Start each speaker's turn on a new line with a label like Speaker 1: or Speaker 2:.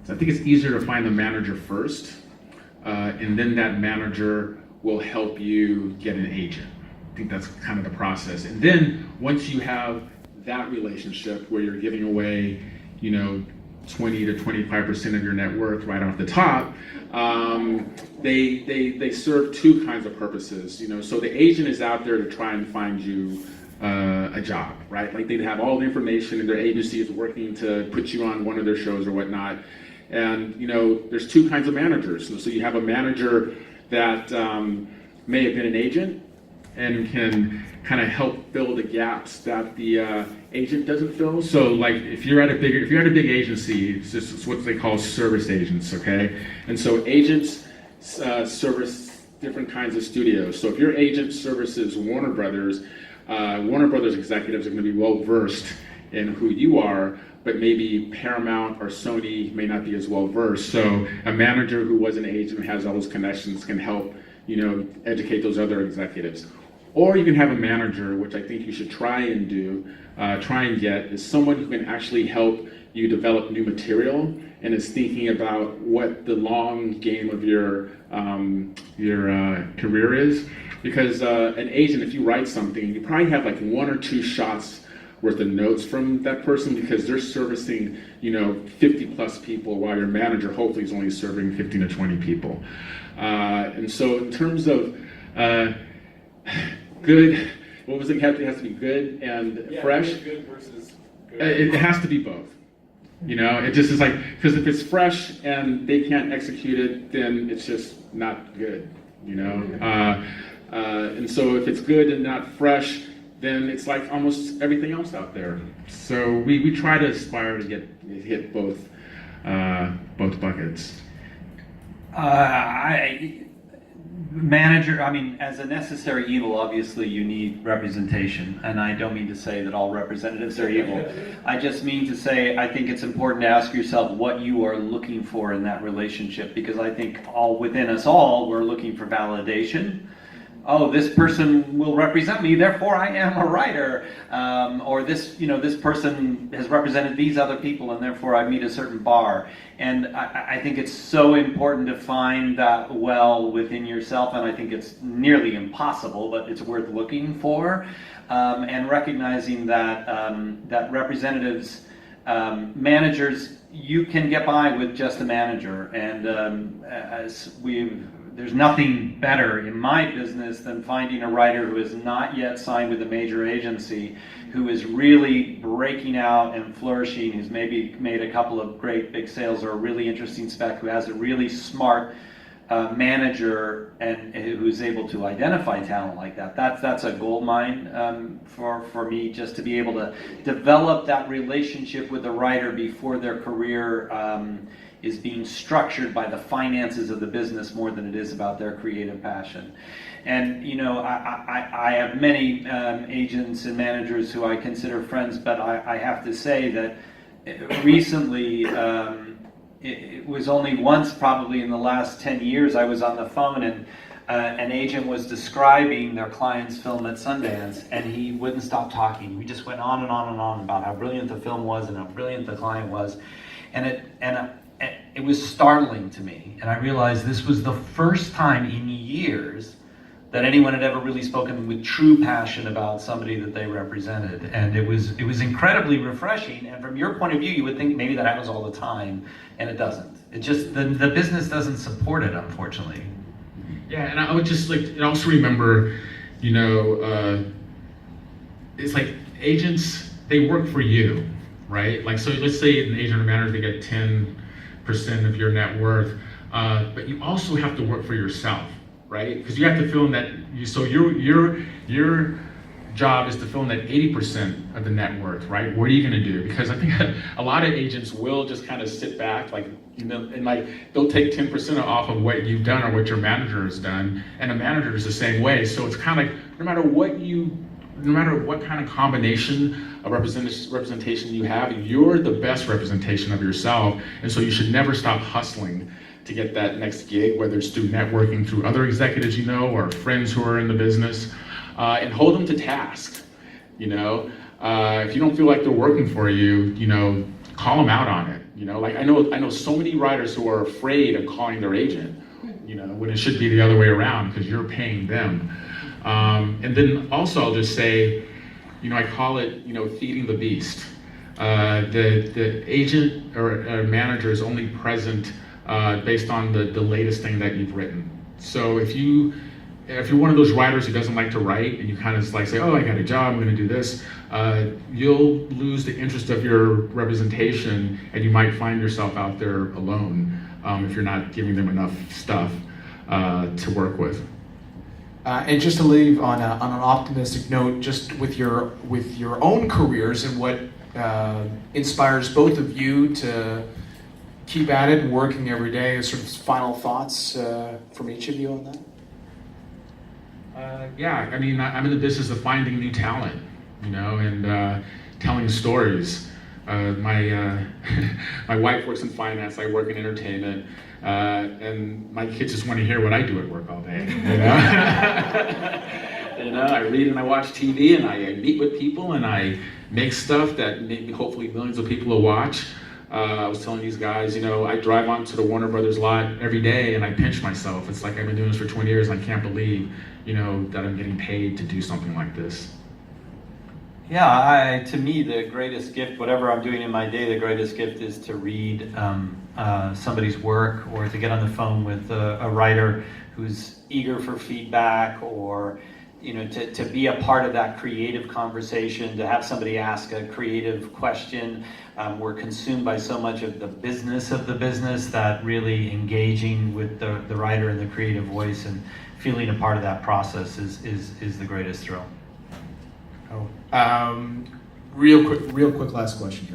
Speaker 1: So I think it's easier to find the manager first, and then that manager will help you get an agent. I think that's kind of the process. And then once you have that relationship where you're giving away, 20 to 25% of your net worth right off the top, they serve two kinds of purposes. So the agent is out there to try and find you a job, right? Like they have all the information, and their agency is working to put you on one of their shows or whatnot. And there's two kinds of managers. So you have a manager that may have been an agent and can kind of help fill the gaps that the agent doesn't fill. So like if you're at a big agency, it's what they call service agents, okay? And so agents service different kinds of studios. So if your agent services Warner Brothers executives are going to be well versed in who you are, but maybe Paramount or Sony may not be as well versed. So a manager who was an agent and has all those connections can help, educate those other executives. Or you can have a manager, which I think you should try and get, is someone who can actually help you develop new material and is thinking about what the long game of your career is. Because an agent, if you write something, you probably have like one or two shots worth of notes from that person because they're servicing, 50 plus people, while your manager hopefully is only serving 15 to 20 people. And so in terms of good, what was it? It has to be good and fresh.
Speaker 2: Good versus good.
Speaker 1: It has to be both. It just is like, because if it's fresh and they can't execute it, then it's just not good. And so if it's good and not fresh, then it's like almost everything else out there. So we try to aspire to hit both buckets.
Speaker 3: As a necessary evil, obviously you need representation, and I don't mean to say that all representatives are evil. I just mean to say I think it's important to ask yourself what you are looking for in that relationship, because I think within us all, we're looking for validation. Oh, this person will represent me, therefore I am a writer. Or this person has represented these other people, and therefore I meet a certain bar. And I think it's so important to find that well within yourself, and I think it's nearly impossible, but it's worth looking for. And recognizing that that representatives, managers, you can get by with just a manager. And there's nothing better in my business than finding a writer who is not yet signed with a major agency, who is really breaking out and flourishing, who's maybe made a couple of great big sales or a really interesting spec, who has a really smart manager and who's able to identify talent like that. That's a gold mine for me, just to be able to develop that relationship with the writer before their career is being structured by the finances of the business more than it is about their creative passion. And I have many agents and managers who I consider friends, but I have to say that recently, it was only once probably in the last 10 years I was on the phone and an agent was describing their client's film at Sundance, and he wouldn't stop talking. We just went on and on and on about how brilliant the film was and how brilliant the client was. And it was startling to me, and I realized this was the first time in years that anyone had ever really spoken with true passion about somebody that they represented, and it was incredibly refreshing. And from your point of view, you would think maybe that happens all the time, and it doesn't. It just the business doesn't support it, unfortunately.
Speaker 1: Yeah, and I would just and also remember, it's like agents, they work for you, right? Like, so let's say an agent or manager, they get 10% of your net worth, but you also have to work for yourself, right? Because you have to film that. So your job is to film that 80% of the net worth, right? What are you going to do? Because I think a lot of agents will just kind of sit back, and they'll take 10% off of what you've done or what your manager has done, and a manager is the same way. So it's kind of like no matter what kind of combination of representation you have, you're the best representation of yourself, and so you should never stop hustling to get that next gig, whether it's through networking, through other executives or friends who are in the business, and hold them to task. If you don't feel like they're working for you, call them out on it. You know, like I know so many writers who are afraid of calling their agent, you know, when it should be the other way around because you're paying them. And then also I'll just say, you know, I call it, you know, feeding the beast. The agent or manager is only present based on the latest thing that you've written. So if you're one of those writers who doesn't like to write and you kind of like say, oh, I got a job, I'm going to do this, you'll lose the interest of your representation and you might find yourself out there alone if you're not giving them enough stuff to work with.
Speaker 2: And just to leave on an optimistic note, just with your own careers and what inspires both of you to keep at it and working every day, sort of final thoughts from each of you on that?
Speaker 1: Yeah, I mean, I'm in the business of finding new talent, you know, and telling stories. My wife works in finance, I work in entertainment, and my kids just want to hear what I do at work all day, you know? You know, I read and I watch TV and I meet with people and I make stuff that maybe hopefully millions of people will watch. I was telling these guys, you know, I drive onto the Warner Brothers lot every day and I pinch myself. It's like I've been doing this for 20 years and I can't believe, you know, that I'm getting paid to do something like this.
Speaker 3: Yeah, to me, the greatest gift, whatever I'm doing in my day, the greatest gift is to read somebody's work or to get on the phone with a writer who's eager for feedback, or you know, to be a part of that creative conversation, to have somebody ask a creative question. We're consumed by so much of the business that really engaging with the writer and the creative voice and feeling a part of that process is the greatest thrill.
Speaker 2: Oh, real quick last question here.